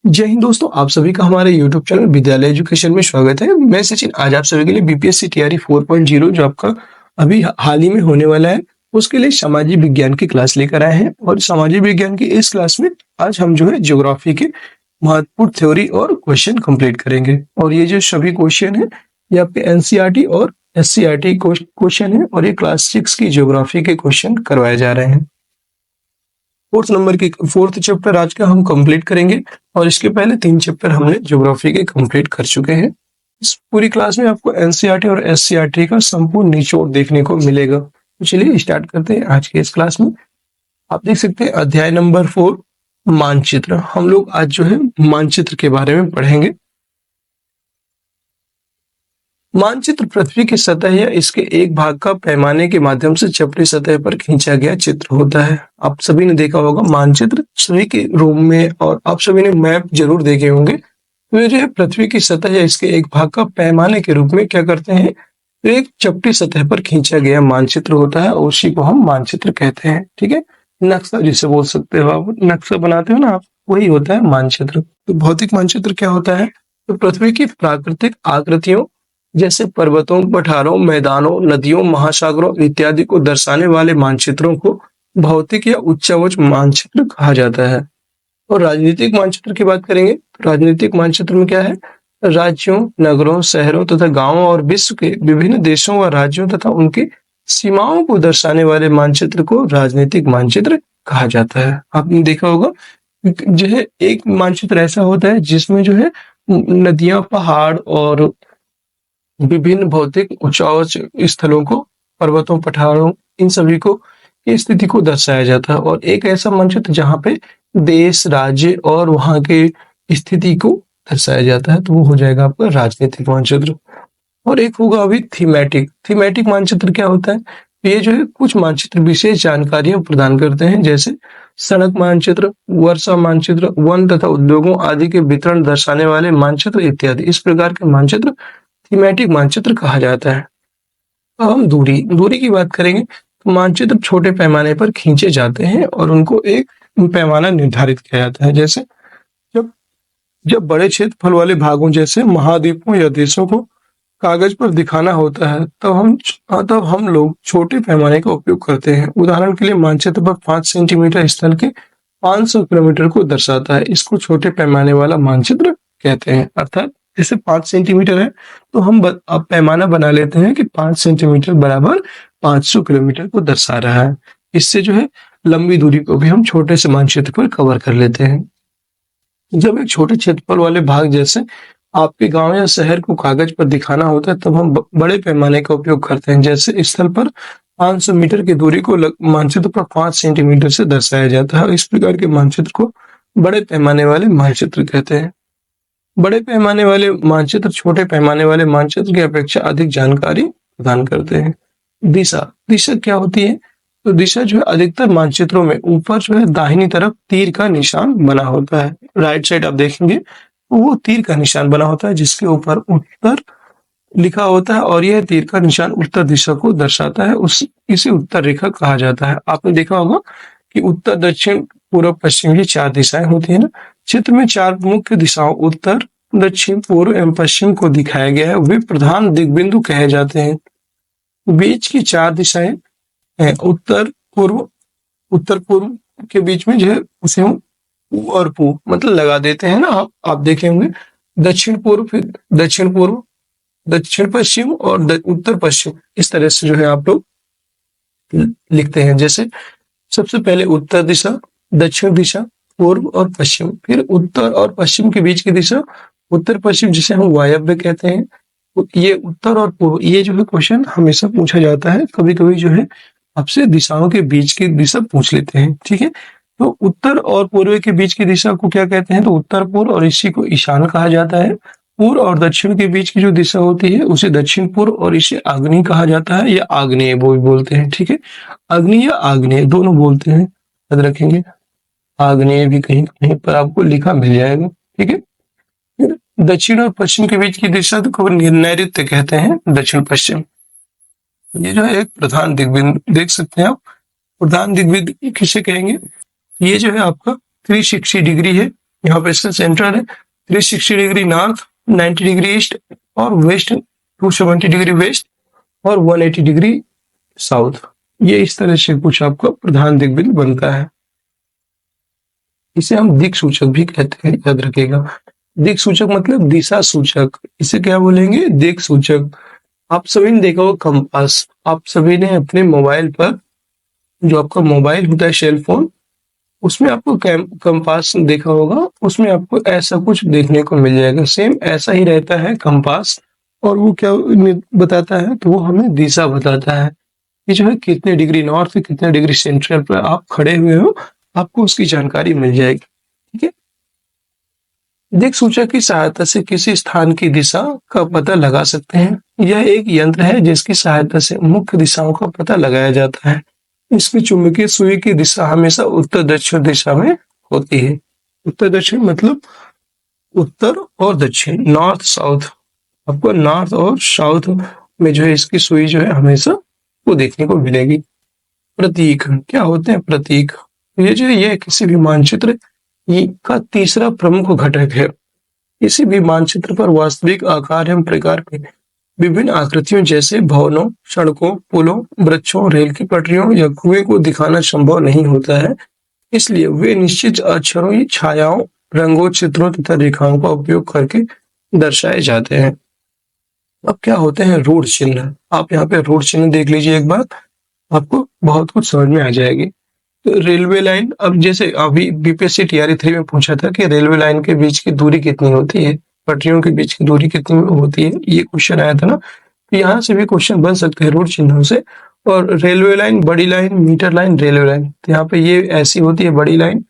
जय हिंद दोस्तों, आप सभी का हमारे YouTube चैनल विद्यालय एजुकेशन में स्वागत है। मैं सचिन आज आप सभी के लिए बीपीएससी तैयारी 4.0 जो आपका अभी हाल ही में होने वाला है, उसके लिए सामाजिक विज्ञान की क्लास लेकर आए हैं। और सामाजिक विज्ञान की इस क्लास में आज हम जो है ज्योग्राफी के महत्वपूर्ण थ्योरी और क्वेश्चन कंप्लीट करेंगे। और ये जो सभी क्वेश्चन है ये आपके एनसीईआरटी और एससीईआरटी क्वेश्चन है और ये क्लास 6 की ज्योग्राफी के क्वेश्चन करवाए जा रहे हैं। फोर्थ चैप्टर आज का हम कंप्लीट करेंगे और इसके पहले 3 चैप्टर हमने ज्योग्राफी के कंप्लीट कर चुके हैं। इस पूरी क्लास में आपको एनसीईआरटी और एससीईआरटी का संपूर्ण निचोड़ देखने को मिलेगा। तो चलिए स्टार्ट करते हैं आज के इस क्लास में। आप देख सकते हैं अध्याय नंबर 4 मानचित्र। हम लोग आज जो है मानचित्र के बारे में पढ़ेंगे। मानचित्र पृथ्वी की सतह या इसके एक भाग का पैमाने के माध्यम से चपटी सतह पर खींचा गया चित्र होता है। आप सभी ने देखा होगा मानचित्र सभी के रूम में, और आप सभी ने मैप जरूर देखे होंगे। तो ये जो है पृथ्वी की सतह या इसके एक भाग का पैमाने के रूप में क्या करते हैं, तो एक चपटी सतह पर खींचा गया मानचित्र होता है और उसी को हम मानचित्र कहते हैं। ठीक है, नक्शा जिसे बोल सकते हो आप, नक्शा बनाते हो ना आप, वही होता है मानचित्र। तो भौतिक मानचित्र क्या होता है, तो पृथ्वी की प्राकृतिक आकृतियों जैसे पर्वतों, पठारों, मैदानों, नदियों, महासागरों इत्यादि को दर्शाने वाले मानचित्रों को भौतिक या उच्चावच मानचित्र कहा जाता है। और राजनीतिक मानचित्र की बात करेंगे तो राजनीतिक मानचित्र में क्या है, राज्यों, नगरों, शहरों तथा गांवों और विश्व के विभिन्न देशों व राज्यों तथा उनकी सीमाओं को दर्शाने वाले मानचित्र को राजनीतिक मानचित्र कहा जाता है। आपने देखा होगा जो है एक मानचित्र ऐसा होता है जिसमें जो है नदियां, पहाड़ और विभिन्न भौतिक उच्चावच स्थलों को, पर्वतों, पठारों, इन सभी को की स्थिति को दर्शाया जाता है। और एक ऐसा मानचित्र जहाँ पे देश, राज्य और वहाँ के स्थिति को दर्शाया जाता है, तो वो हो जाएगा आपका राजनीतिक मानचित्र। और एक होगा अभी थीमेटिक मानचित्र क्या होता है, ये जो है कुछ मानचित्र विशेष जानकारियां प्रदान करते हैं, जैसे सड़क मानचित्र, वर्षा मानचित्र, वन तथा उद्योगों आदि के वितरण दर्शाने वाले मानचित्र इत्यादि। इस प्रकार के मानचित्र थीमेटिक मानचित्र कहा जाता है। अब हम दूरी की बात करेंगे तो मानचित्र छोटे पैमाने पर खींचे जाते हैं और उनको एक पैमाना निर्धारित किया जाता है। जैसे जब बड़े क्षेत्रफल वाले भागों जैसे महाद्वीपों या देशों को कागज पर दिखाना होता है तब हम लोग छोटे पैमाने का उपयोग करते हैं। उदाहरण के लिए मानचित्र पर 5 सेंटीमीटर स्थल के 500 किलोमीटर को दर्शाता है, इसको छोटे पैमाने वाला मानचित्र कहते हैं। अर्थात जैसे 5 सेंटीमीटर है तो हम अब पैमाना बना लेते हैं कि 5 सेंटीमीटर बराबर 500 किलोमीटर को दर्शा रहा है। इससे जो है लंबी दूरी को भी हम छोटे से मानचित्र पर कवर कर लेते हैं। जब एक छोटे क्षेत्रफल वाले भाग जैसे आपके गांव या शहर को कागज पर दिखाना होता है तब हम बड़े पैमाने का उपयोग करते हैं। जैसे स्थल पर 500 मीटर की दूरी को मानचित्र पर 5 सेंटीमीटर से दर्शाया जाता है। इस प्रकार के मानचित्र को बड़े पैमाने वाले मानचित्र कहते हैं। बड़े पैमाने वाले मानचित्र छोटे पैमाने वाले मानचित्र की अपेक्षा अधिक जानकारी प्रदान करते हैं। दिशा क्या होती है, तो दिशा जो है अधिकतर मानचित्रों में ऊपर जो है दाहिनी तरफ तीर का निशान बना होता है। राइट साइड आप देखेंगे वो तीर का निशान बना होता है जिसके ऊपर उत्तर लिखा होता है और यह तीर का निशान उत्तर दिशा को दर्शाता है। इसे उत्तर रेखा कहा जाता है। आपने देखा होगा कि उत्तर, दक्षिण, पूर्व, पश्चिम की 4 दिशाएं होती है ना। चित्र में 4 मुख्य दिशाओं उत्तर, दक्षिण, पूर्व एवं पश्चिम को दिखाया गया है। वे प्रधान दिग्बिंदु कहे जाते हैं। बीच की 4 दिशाएं हैं उत्तर पूर्व के बीच में जो है उसे हम पू और पू मतलब लगा देते हैं ना। आप देखे होंगे दक्षिण पूर्व, फिर दक्षिण पूर्व, दक्षिण पश्चिम और उत्तर पश्चिम, इस तरह से जो है आप लोग लिखते हैं। जैसे सबसे पहले उत्तर दिशा, दक्षिण दिशा, पूर्व और पश्चिम, फिर उत्तर और पश्चिम के बीच की दिशा उत्तर पश्चिम जिसे हम वायव्य कहते हैं। तो ये उत्तर और पूर्व, ये जो है क्वेश्चन हमेशा पूछा जाता है। कभी कभी जो है आपसे दिशाओं के बीच की दिशा पूछ लेते हैं। ठीक है, तो उत्तर और पूर्व के बीच की दिशा को क्या कहते हैं, तो उत्तर पूर्व, और इसी को ईशान कहा जाता है। पूर्व और दक्षिण के बीच की जो दिशा होती है उसे दक्षिण पूर्व और इसे आग्नेय कहा जाता है या आग्नेय वो भी बोलते हैं। ठीक है, अग्नि या आग्नेय दोनों बोलते हैं, याद रखेंगे। आग्नेय भी कहीं कहीं पर आपको लिखा मिल जाएगा। ठीक है, फिर दक्षिण और पश्चिम के बीच की दिशा को नैऋत्य कहते हैं, दक्षिण पश्चिम। ये जो है एक प्रधान दिग्बिंदु देख सकते हैं आप। प्रधान दिग्बिंदु किसे कहेंगे, ये जो है आपका 360 डिग्री है यहाँ पे इसका सेंटर है 360 डिग्री नॉर्थ, 90 डिग्री ईस्ट और वेस्ट, 270 डिग्री वेस्ट और 180 डिग्री साउथ। ये इस तरह से कुछ आपका प्रधान दिग्बिंदु बनता है। इसे हम दिक सूचक भी कहते हैं, याद रखिएगा। दिक सूचक मतलब दिशा सूचक, इसे क्या बोलेंगे? दिक सूचक। आप सभी ने देखा होगा कंपास, आप सभी ने अपने मोबाइल पर, जो आपका मोबाइल होता है सेल फोन, उसमें आपको कंपास देखा होगा, उसमें आपको ऐसा कुछ देखने को मिल जाएगा। सेम ऐसा ही रहता है कंपास, और वो क्या बताता है? तो वो हमें दिशा बताता है कि जो है कितने डिग्री नॉर्थ, कितने डिग्री सेंट्रल पर आप खड़े हुए हो, आपको उसकी जानकारी मिल जाएगी। ठीक है। दिक सूचक की सहायता से किसी स्थान की दिशा का पता लगा सकते हैं। यह एक यंत्र है जिसकी सहायता से मुख्य दिशाओं का पता लगाया जाता है। इसकी चुंबकीय सुई की दिशा हमेशा उत्तर दक्षिण दिशा में होती है। उत्तर दक्षिण मतलब उत्तर और दक्षिण, नॉर्थ साउथ। आपको नॉर्थ और साउथ में जो है इसकी सुई जो है हमेशा वो देखने को मिलेगी। प्रतीक क्या होते हैं? प्रतीक ये जो है ये किसी भी मानचित्र का तीसरा प्रमुख घटक है। किसी भी मानचित्र पर वास्तविक आकार एवं प्रकार के विभिन्न आकृतियों जैसे भवनों, सड़कों, पुलों, वृक्षों, रेल की पटरियों या कुएं को दिखाना संभव नहीं होता है। इसलिए वे निश्चित अक्षरों, छायाओं, रंगों, चित्रों तथा रेखाओं का उपयोग करके दर्शाए जाते हैं। अब क्या होते हैं रूढ़ चिन्ह? आप यहाँ पे रूढ़ चिन्ह देख लीजिए एक बार, आपको बहुत कुछ समझ में आ जाएगी। तो रेलवे लाइन, अब जैसे अभी बीपीएससी टीआरई 3 में पूछा था कि रेलवे लाइन के बीच की दूरी कितनी होती है, पटरियों के बीच की दूरी कितनी होती है, ये क्वेश्चन आया था ना। तो यहाँ से भी क्वेश्चन बन सकते हैं रूढ़ चिन्हों से। और रेलवे लाइन, बड़ी line, metre line, railway line, तो यहाँ पे ये ऐसी होती है बड़ी लाइन,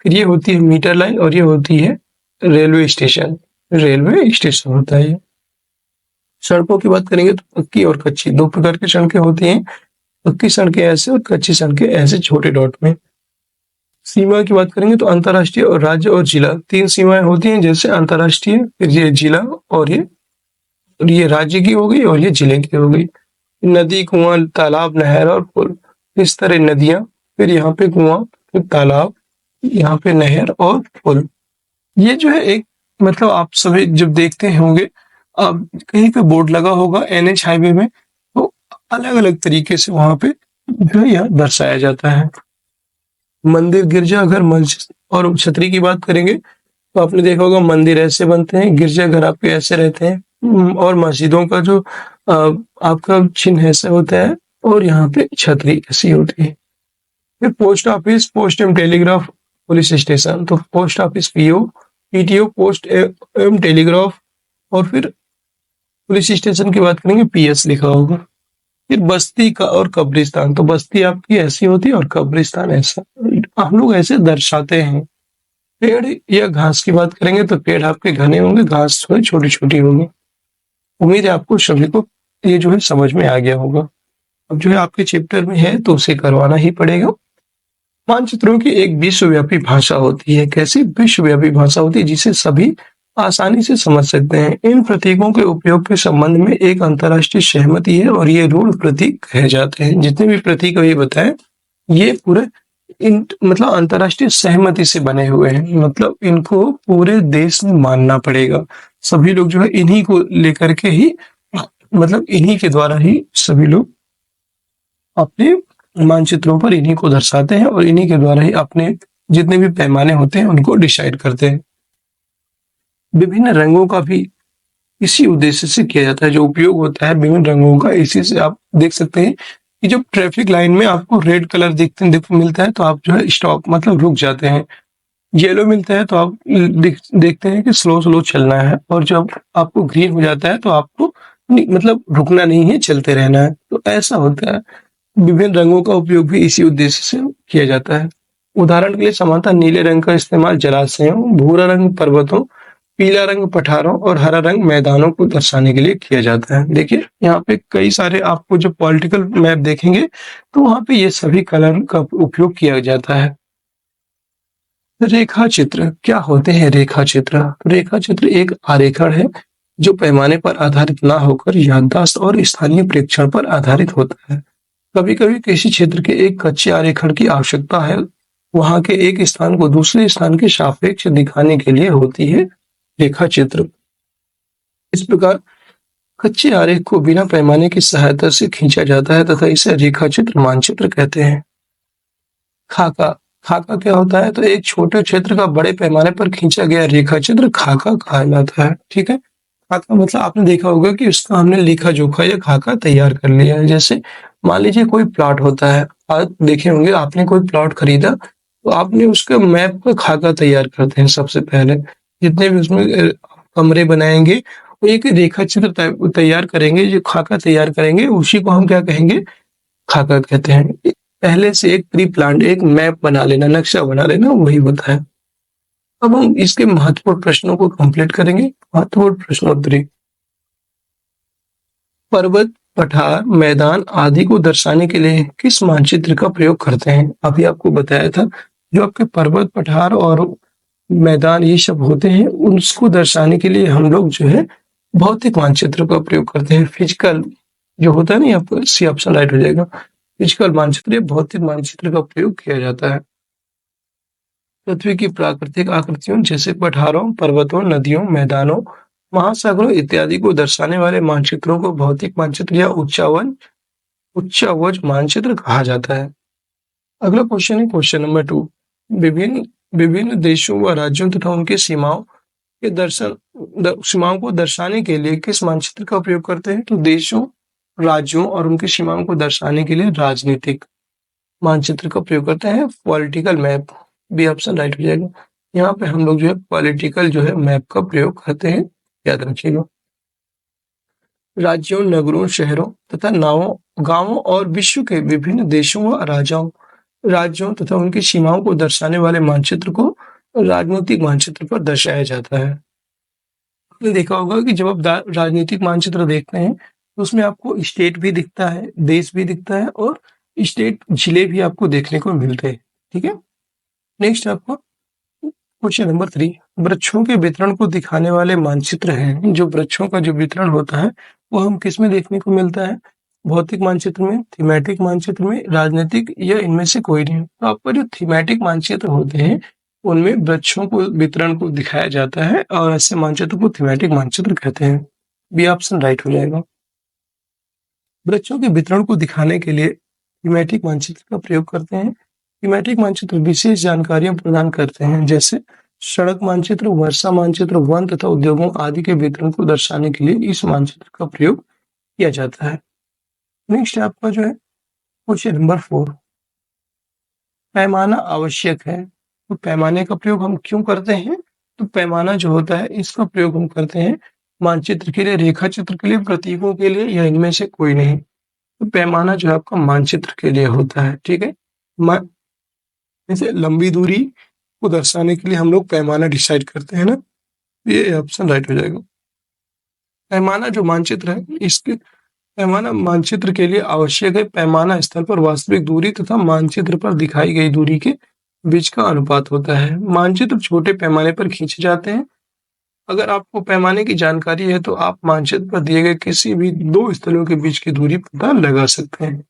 फिर ये होती है मीटर लाइन, और ये होती है रेलवे स्टेशन। रेलवे स्टेशन होता है ये। सड़कों की बात करेंगे तो पक्की और कच्ची, दो प्रकार की सड़कें होती हैं। पक्की सड़कें ऐसे और कच्ची सड़कें ऐसे छोटे डॉट में। सीमा की बात करेंगे तो अंतर्राष्ट्रीय और राज्य और जिला, तीन सीमाएं होती हैं, जैसे अंतर्राष्ट्रीय, फिर ये जिला, और ये राज्य की हो गई और ये जिले की हो गई। नदी, कुआं, तालाब, नहर और पुल, इस तरह नदियां, फिर यहाँ पे कुआं, फिर तालाब, यहाँ पे नहर और पुल। ये जो है एक, मतलब आप सभी जब देखते होंगे, अब कहीं पे बोर्ड लगा होगा एनएच हाईवे में, तो अलग अलग तरीके से वहां पे जो है यह दर्शाया जाता है। मंदिर, गिरजाघर, मस्जिद और छतरी की बात करेंगे तो आपने देखा होगा मंदिर ऐसे बनते हैं, गिरजाघर आपके ऐसे रहते हैं, और मस्जिदों का जो आपका चिन्ह ऐसा होता है, और यहाँ पे छतरी ऐसी होती है। फिर पोस्ट ऑफिस, पोस्ट एवं टेलीग्राफ, पुलिस स्टेशन, तो post office PO, PTO, post एवं टेलीग्राफ, और फिर पुलिस स्टेशन की बात करेंगे पीएस लिखा होगा। फिर बस्ती का और कब्रिस्तान, तो बस्ती आपकी ऐसी होती है और कब्रिस्तान ऐसा, हम लोग ऐसे दर्शाते हैं। पेड़ या घास की बात करेंगे तो पेड़ आपके घने होंगे, घास जो है छोटी छोटी होगी। उम्मीद है आपको सभी को ये जो है समझ में आ गया होगा। अब जो है आपके चैप्टर में है तो उसे करवाना ही पड़ेगा। मानचित्रों की एक विश्वव्यापी भाषा होती है। कैसी विश्वव्यापी भाषा होती है? जिसे सभी आसानी से समझ सकते हैं। इन प्रतीकों के उपयोग के संबंध में एक अंतर्राष्ट्रीय सहमति है और ये रूढ़ प्रतीक कहे जाते हैं। जितने भी प्रतीक अभी बताए ये पूरे मतलब अंतर्राष्ट्रीय सहमति से बने हुए हैं, मतलब इनको पूरे देश में मानना पड़ेगा। सभी लोग जो है इन्हीं को लेकर के ही, मतलब इन्हीं के द्वारा ही सभी लोग अपने मानचित्रों पर इन्हीं को दर्शाते हैं, और इन्हीं के द्वारा ही अपने जितने भी पैमाने होते हैं उनको डिसाइड करते हैं। विभिन्न रंगों का भी इसी उद्देश्य से किया जाता है। जो उपयोग होता है विभिन्न रंगों का, इसी से आप देख सकते हैं कि जब ट्रैफिक लाइन में आपको रेड कलर देखो मिलता है तो आप जो है स्टॉप, मतलब रुक जाते हैं। येलो मिलता है तो आप देखते हैं कि स्लो चलना है, और जब आपको ग्रीन हो जाता है तो आपको मतलब रुकना नहीं है, चलते रहना है। तो ऐसा होता है। विभिन्न रंगों का उपयोग भी इसी उद्देश्य से किया जाता है। उदाहरण के लिए समानता नीले रंग का इस्तेमाल जलाशयों, भूरा रंग पर्वतों, पीला रंग पठारों और हरा रंग मैदानों को दर्शाने के लिए किया जाता है। देखिए यहाँ पे कई सारे आपको जो पॉलिटिकल मैप देखेंगे तो वहां पे ये सभी कलर का उपयोग किया जाता है। रेखा चित्र क्या होते हैं? रेखा चित्र, रेखा चित्र एक आरेखण है जो पैमाने पर आधारित ना होकर याददाश्त और स्थानीय प्रेक्षण पर आधारित होता है। कभी कभी किसी क्षेत्र के एक कच्चे आरेखण की आवश्यकता है वहां के एक स्थान को दूसरे स्थान के सापेक्ष दिखाने के लिए होती है रेखा चित्र। इस प्रकार कच्चे आरेख को बिना पैमाने की सहायता से खींचा जाता है तथा इसे रेखा चित्र मानचित्र कहते हैं। खाका, खाका क्या होता है? तो एक छोटे क्षेत्र का बड़े पैमाने पर खींचा गया रेखा चित्र खाका कहलाता है। ठीक है, खाका मतलब आपने देखा होगा कि उसका हमने लेखा जोखा या खाका तैयार कर लिया है। जैसे मान लीजिए कोई प्लॉट होता है, आप देखे होंगे आपने कोई प्लॉट खरीदा तो आपने उसका मैप का खाका तैयार करते हैं। सबसे पहले जितने भी उसमें कमरे बनाएंगे वो एक रेखा चित्र तैयार करेंगे, जो खाका तैयार करेंगे उसी को हम क्या कहेंगे? खाका कहते हैं। पहले से एक प्री प्लान एक मैप बना लेना, नक्शा बना लेना, वही होता है। अब हम इसके महत्वपूर्ण प्रश्नों को कंप्लीट करेंगे। महत्वपूर्ण प्रश्नोत्तरी। पर्वत, पठार, मैदान आदि को दर्शाने के लिए किस मानचित्र का प्रयोग करते हैं? अभी आपको बताया था जो आपके पर्वत, पठार और मैदान ये सब होते हैं उसको दर्शाने के लिए हम लोग जो है भौतिक मानचित्र का प्रयोग करते हैं। फिजिकल जो होता है ना, आपको सी ऑप्शन राइट हो जाएगा। फिजिकल मानचित्र, भौतिक मानचित्र का प्रयोग किया जाता है। पृथ्वी की प्राकृतिक आकृतियों जैसे पठारों, पर्वतों, नदियों, मैदानों, महासागरों इत्यादि को दर्शाने वाले मानचित्रों को भौतिक मानचित्र या उच्चावच मानचित्र कहा जाता है। अगला क्वेश्चन है क्वेश्चन नंबर 2। विभिन्न विभिन्न देशों व राज्यों तथा उनके सीमाओं को दर्शाने के लिए किस मानचित्र का प्रयोग करते हैं? तो देशों, राज्यों और उनकी सीमाओं को दर्शाने के लिए राजनीतिक मानचित्र का प्रयोग करते हैं। Political map, B option right हो जाएगा। यहाँ पे हम लोग जो है पॉलिटिकल जो है मैप का प्रयोग करते हैं, याद रखिएगा। राज्यों, नगरों, शहरों तथा गांवों और विश्व के विभिन्न देशों व राज्यों तथा उनकी सीमाओं को दर्शाने वाले मानचित्र को राजनीतिक मानचित्र पर दर्शाया जाता है। आपने देखा होगा कि जब आप राजनीतिक मानचित्र देखते हैं तो उसमें आपको स्टेट भी दिखता है, देश भी दिखता है और स्टेट जिले भी आपको देखने को मिलते हैं। ठीक है, नेक्स्ट आपको क्वेश्चन नंबर 3। वृक्षों के वितरण को दिखाने वाले मानचित्र हैं। जो वृक्षों का जो वितरण होता है वो हम किस में देखने को मिलता है? भौतिक मानचित्र में, थीमेटिक मानचित्र में, राजनीतिक, या इनमें से कोई नहीं। तो आपका जो थीमेटिक मानचित्र होते हैं उनमें वृक्षों को वितरण को दिखाया जाता है और ऐसे मानचित्र को थीमेटिक मानचित्र कहते हैं। बी ऑप्शन राइट हो जाएगा। वृक्षों के वितरण को दिखाने के लिए थीमेटिक मानचित्र का प्रयोग करते हैं। थीमेटिक मानचित्र विशेष जानकारियां प्रदान करते हैं, जैसे सड़क मानचित्र, वर्षा मानचित्र, वन तथा उद्योगों आदि के वितरण को दर्शाने के लिए इस मानचित्र का प्रयोग किया जाता है। नेक्स्ट आपका जो है क्वेश्चन नंबर 4। पैमाना आवश्यक है। तो पैमाने का प्रयोग हम क्यों करते हैं? तो पैमाना जो होता है इसका प्रयोग हम करते हैं मानचित्र के लिए, रेखा चित्र के लिए, प्रतीकों के लिए, या इनमें से कोई नहीं। तो पैमाना जो है आपका मानचित्र के लिए होता है। ठीक है, जैसे लंबी दूरी को दर्शाने के लिए हम लोग पैमाना डिसाइड करते हैं ना, ये ऑप्शन राइट हो जाएगा। पैमाना जो मानचित्र है इसके पैमाना मानचित्र के लिए आवश्यक है। पैमाना स्थल पर वास्तविक दूरी तथा मानचित्र पर दिखाई गई दूरी के बीच का अनुपात होता है। मानचित्र छोटे पैमाने पर खींचे जाते हैं। अगर आपको पैमाने की जानकारी है तो आप मानचित्र पर दिए गए किसी भी दो स्थलों के बीच की दूरी पता लगा सकते हैं।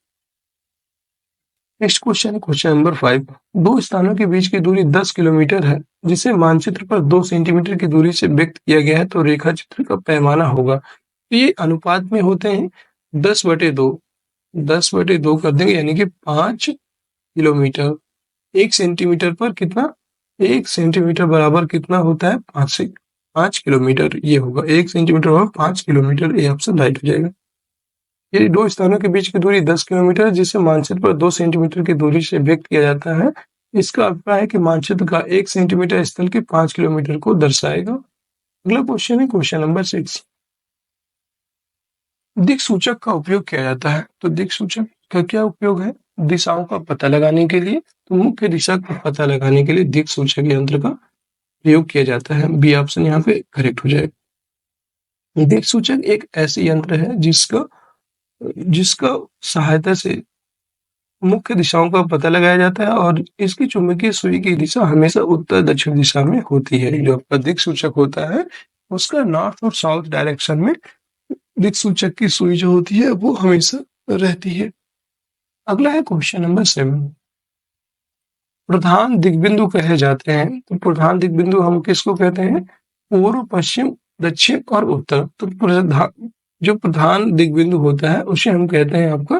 नेक्स्ट क्वेश्चन है क्वेश्चन नंबर 5। दो स्थानों के बीच की दूरी 10 किलोमीटर है, जिसे मानचित्र पर 2 सेंटीमीटर की दूरी से व्यक्त किया गया है, तो रेखा चित्र का पैमाना होगा। तो ये अनुपात में होते हैं 10/2। 10/2 कर देंगे यानी कि 5 किलोमीटर। 1 सेंटीमीटर पर कितना? 1 सेंटीमीटर बराबर कितना होता है? 5 किलोमीटर। ये होगा 1 सेंटीमीटर बराबर 5 किलोमीटर। ये ऑप्शन राइट हो जाएगा। यदि दो स्थानों के बीच की दूरी 10 किलोमीटर है, जिसे मानचित्र पर 2 सेंटीमीटर की दूरी से व्यक्त किया जाता है, इसका अभिप्राय है कि मानचित्र का 1 सेंटीमीटर स्थल के 5 किलोमीटर को दर्शाएगा। अगला क्वेश्चन है क्वेश्चन नंबर 6। दिक् सूचक का उपयोग किया जाता है। तो दिक् सूचक का क्या उपयोग है? दिशाओं का पता लगाने के लिए। तो मुख्य दिशा का पता लगाने के लिए दिक् सूचक यंत्र का प्रयोग किया जाता है। बी ऑप्शन यहाँ पे करेक्ट हो जाएगा। दिक् सूचक एक ऐसी यंत्र है जिसका सहायता से मुख्य दिशाओं का पता लगाया जाता है और इसकी चुंबकीय सुई की दिशा हमेशा उत्तर दक्षिण दिशा में होती है। जो आपका दिक् सूचक होता है उसका नॉर्थ और साउथ डायरेक्शन में दिक् सूचक की सुई जो होती है वो हमेशा रहती है। अगला है क्वेश्चन नंबर 7। प्रधान दिग्बिंदु कहे जाते हैं। तो प्रधान दिग्बिंदु हम किसको कहते हैं? पूर्व, पश्चिम, दक्षिण और उत्तर। तो जो प्रधान दिग्बिंदु होता है उसे हम कहते हैं आपका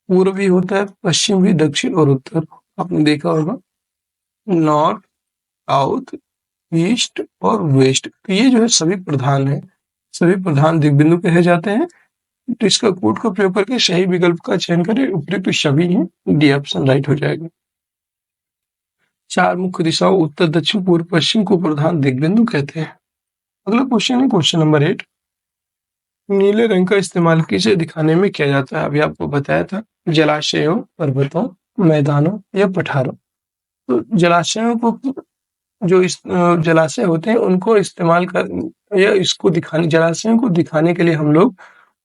पूर्व भी होता है, पश्चिम भी, दक्षिण और उत्तर। आपने देखा होगा नॉर्थ, साउथ, ईस्ट और वेस्ट। तो ये जो है सभी प्रधान है, सभी प्रधान दिग्बिंदु कहे जाते हैं। तो इसका कोड का प्रयोग करके सही विकल्प का चयन करें। उपयुक्त सभी है, डी ऑप्शन राइट हो जाएगा। 4 मुख्य दिशाओं उत्तर, दक्षिण, पूर्व, पश्चिम को प्रधान दिग्बिंदु कहते हैं। अगला क्वेश्चन है क्वेश्चन नंबर 8। नीले रंग का इस्तेमाल किसे दिखाने में किया जाता है? अभी आपको बताया था, जलाशयों, पर्वतों, मैदानों या पठारों। तो जलाशयों को जो जलाशय होते हैं उनको इस्तेमाल कर या इसको दिखाने जलाशयों को दिखाने के लिए हम लोग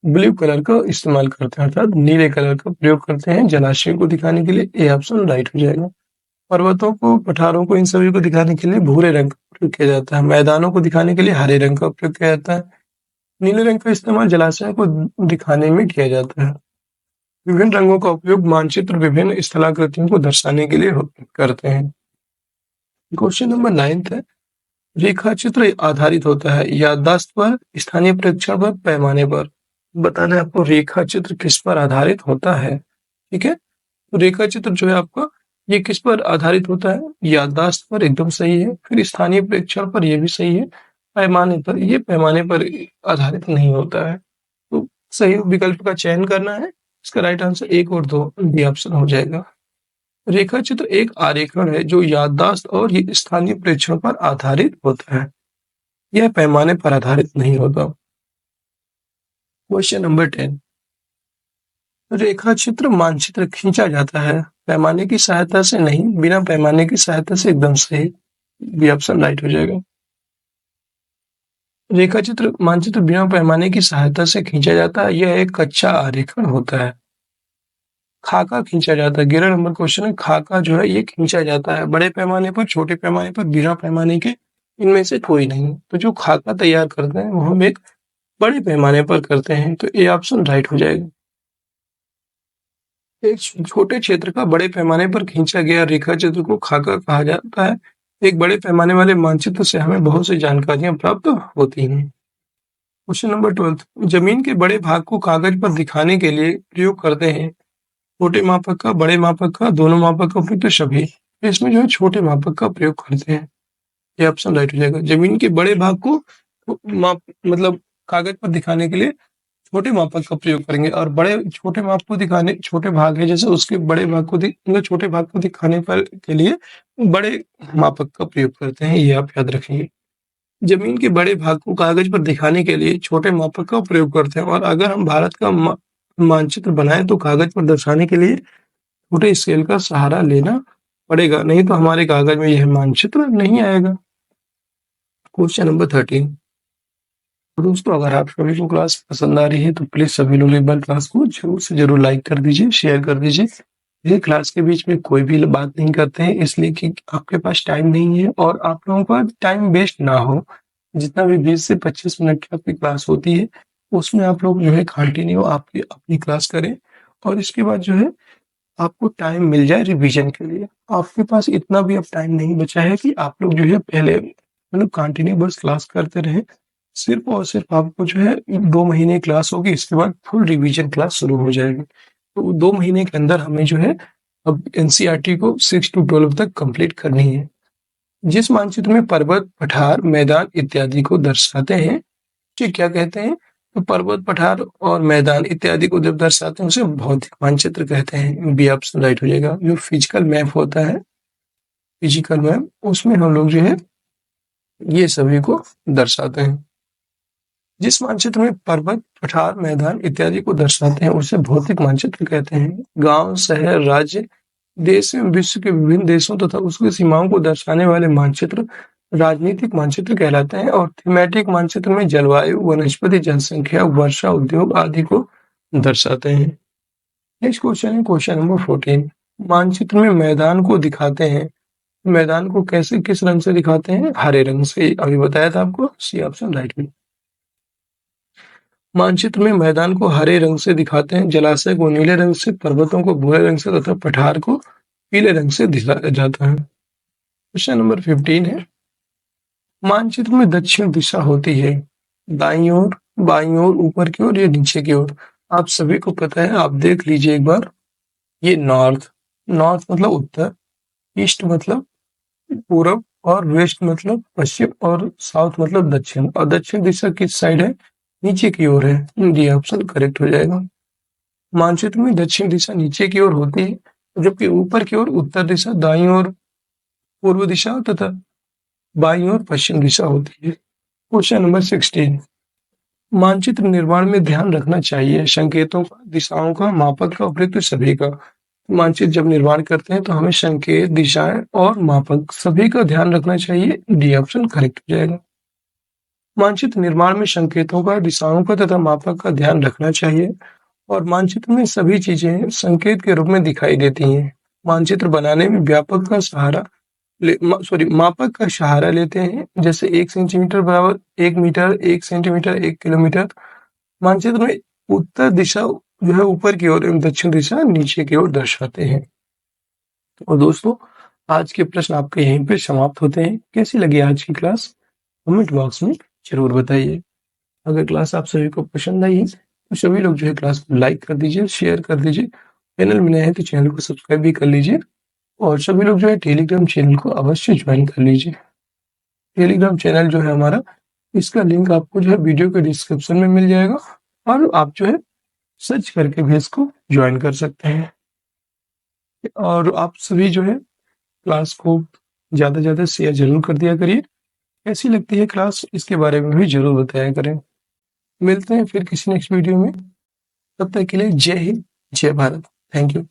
ब्लू कलर का इस्तेमाल करते हैं, अर्थात नीले कलर का प्रयोग करते हैं जलाशयों को दिखाने के लिए। ए ऑप्शन राइट हो जाएगा। पर्वतों को, पठारों को, इन सभी को दिखाने के लिए भूरे रंग का प्रयोग किया जाता है। मैदानों को दिखाने के लिए हरे रंग का प्रयोग किया जाता है। नीले रंग का इस्तेमाल जलाशयों को दिखाने में किया जाता है। विभिन्न रंगों का उपयोग मानचित्र विभिन्न स्थलाकृतियों को दर्शाने के लिए करते हैं। क्वेश्चन नंबर 9 है, रेखा चित्र आधारित होता है याददाश्त पर, स्थानीय प्रेक्षण पर, पैमाने पर। बताना है आपको रेखा चित्र किस पर आधारित होता है। ठीक है, तो रेखा चित्र जो है आपका ये किस पर आधारित होता है? याददाश्त पर, एकदम सही है। फिर स्थानीय प्रेक्षण पर, यह भी सही है। पैमाने पर, ये पैमाने पर आधारित नहीं होता है। तो सही विकल्प का चयन करना है। इसका राइट आंसर 1 और 2 डी ऑप्शन हो जाएगा। रेखा चित्र एक आरेखन है जो याददाश्त और स्थानीय प्रेक्षण पर आधारित होता है, यह पैमाने पर आधारित नहीं होता। क्वेश्चन नंबर 10, रेखा चित्र मानचित्र खींचा जाता है पैमाने की सहायता से नहीं, बिना पैमाने की सहायता से, एकदम सही, बी ऑप्शन राइट हो जाएगा। रेखा चित्र मानचित्र बिना पैमाने की सहायता से खींचा जाता है, यह एक कच्चा आरेखन होता है। खाका खींचा जाता है, 11 नंबर क्वेश्चन है। खाका जो है ये खींचा जाता है बड़े पैमाने पर, छोटे पैमाने पर, बिना पैमाने के, इनमें से कोई नहीं। तो जो खाका तैयार करते हैं वो हम एक बड़े पैमाने पर करते हैं। तो ए ऑप्शन राइट हो जाएगा। एक छोटे क्षेत्र का बड़े पैमाने पर खींचा गया रेखा चित्र को खाका कहा जाता है। एक बड़े पैमाने वाले मानचित्र से हमें बहुत सी जानकारियां प्राप्त होती हैं। क्वेश्चन नंबर 12, जमीन के बड़े भाग को कागज पर दिखाने के लिए प्रयोग करते हैं छोटे मापक का, बड़े मापक का, दोनों मापक का, उपयुक्त सभी। इसमें जो है छोटे मापक का प्रयोग करते हैं। ये ऑप्शन राइट हो जाएगा। जमीन के बड़े भाग को मतलब कागज पर दिखाने के लिए छोटे मापक का प्रयोग करेंगे, और बड़े छोटे माप को दिखाने, छोटे भाग है जैसे उसके बड़े भाग को छोटे भाग को दिखाने पर के लिए बड़े मापक का प्रयोग करते हैं। ये आप याद रखेंगे। जमीन के बड़े भाग को कागज पर दिखाने के लिए छोटे मापक का प्रयोग करते हैं, और अगर हम भारत का मानचित्र बनाए तो कागज पर दर्शाने के लिए छोटे स्केल का सहारा लेना पड़ेगा, नहीं तो हमारे कागज में यह मानचित्र नहीं आएगा। क्वेश्चन नंबर 13, दोस्तों अगर आप सभी को क्लास पसंद आ रही है तो प्लीज सभी लोग एक बार क्लास को जरूर से जरूर लाइक कर दीजिए, शेयर कर दीजिए। ये क्लास के बीच में कोई भी बात नहीं करते हैं, इसलिए कि आपके पास टाइम नहीं है और आप लोगों का टाइम वेस्ट ना हो। जितना भी 20 से 25 मिनट की आपकी क्लास होती है उसमें आप लोग जो है कंटिन्यू आपकी अपनी क्लास करें, और इसके बाद जो है आपको टाइम मिल जाए रिवीजन के लिए। आपके पास इतना भी अब टाइम नहीं बचा है कि आप लोग जो है पहले मतलब कंटिन्यू बस क्लास करते रहे। सिर्फ और सिर्फ आपको जो है 2 महीने क्लास होगी, इसके बाद फुल रिवीजन क्लास शुरू हो जाएगी। तो 2 महीने के अंदर हमें जो है अब एनसीईआरटी को 6 to 12 तक कंप्लीट करनी है। जिस मानचित्र में पर्वत, पठार, मैदान इत्यादि को दर्शाते हैं उसे क्या कहते हैं? तो पर्वत, पठार और मैदान इत्यादि को जब दर्शाते हैं उसे भौतिक मानचित्र कहते हैं। बी ऑप्शन राइट हो जाएगा। जो फिजिकल मैप होता है, फिजिकल मैप, उसमें हम लोग जो है ये सभी को दर्शाते हैं। जिस मानचित्र में पर्वत, पठार, मैदान इत्यादि को दर्शाते हैं उसे भौतिक मानचित्र कहते हैं। गांव, शहर, राज्य, देश एवं विश्व के विभिन्न देशों तथा उसकी सीमाओं को दर्शाने वाले मानचित्र राजनीतिक मानचित्र कहलाते हैं, और थीमेटिक मानचित्र में जलवायु, वनस्पति, जनसंख्या, वर्षा, उद्योग आदि को दर्शाते हैं। नेक्स्ट क्वेश्चन है क्वेश्चन नंबर 14, मानचित्र में मैदान को दिखाते हैं, मैदान को कैसे, किस रंग से दिखाते हैं? हरे रंग से। अभी बताया था आपको, सी ऑप्शन राइट में। मानचित्र में मैदान को हरे रंग से दिखाते हैं, जलाशय को नीले रंग से, पर्वतों को भूरे रंग से तथा पठार को पीले रंग से दिखाया जाता है। क्वेश्चन नंबर 15 है, मानचित्र में दक्षिण दिशा होती है, दाईं ओर, बाईं ओर, ऊपर की ओर या नीचे की ओर? आप सभी को पता है, आप देख लीजिए एक बार। ये नॉर्थ, नॉर्थ मतलब उत्तर, ईस्ट मतलब पूरब, और वेस्ट मतलब पश्चिम, और साउथ मतलब दक्षिण। और दक्षिण दिशा किस साइड है? नीचे की ओर है। ये ऑप्शन करेक्ट हो जाएगा। मानचित्र में दक्षिण दिशा नीचे की ओर होती है, जबकि ऊपर की ओर उत्तर दिशा, दाईं ओर पूर्व दिशा तथा बाईं ओर पश्चिम दिशा होती है। क्वेश्चन नंबर 16, मानचित्र निर्माण में ध्यान रखना चाहिए संकेतों का, दिशाओं का, मापक का, उपयुक्त सभी का। मानचित्र जब निर्माण करते हैं तो हमें संकेत, दिशाएं और मापक सभी का ध्यान रखना चाहिए। डी ऑप्शन करेक्ट हो जाएगा। मानचित्र निर्माण में संकेतों का, दिशाओं का तथा मापक का ध्यान रखना चाहिए, और मानचित्र में सभी चीजें संकेत के रूप में दिखाई देती हैं। मानचित्र बनाने में व्यापक का सहारा मापक का सहारा लेते हैं, जैसे 1 सेंटीमीटर बराबर 1 मीटर, 1 सेंटीमीटर 1 किलोमीटर। मानचित्र में उत्तर दिशा जो है ऊपर की ओर एवं दक्षिण दिशा नीचे की ओर दर्शाते हैं। और दोस्तों, आज के प्रश्न आपके यहीं पे समाप्त होते हैं। कैसी लगी आज की क्लास? कमेंट बॉक्स में जरूर बताइए। अगर क्लास आप सभी को पसंद आई है तो सभी लोग जो है क्लास को लाइक कर दीजिए, शेयर कर दीजिए। चैनल में नए हैं तो चैनल को सब्सक्राइब भी कर लीजिए, और सभी लोग जो है टेलीग्राम चैनल को अवश्य ज्वाइन कर लीजिए। टेलीग्राम चैनल जो है हमारा, इसका लिंक आपको जो है वीडियो के डिस्क्रिप्शन में मिल जाएगा, और आप जो है सर्च करके भी इसको ज्वाइन कर सकते हैं। और आप सभी जो है क्लास को ज़्यादा से ज़्यादा शेयर जरूर कर दिया करिए। कैसी लगती है क्लास, इसके बारे में भी जरूर बताया करें। मिलते हैं फिर किसी नेक्स्ट वीडियो में। तब तक के लिए जय हिंद, जय भारत। Thank you.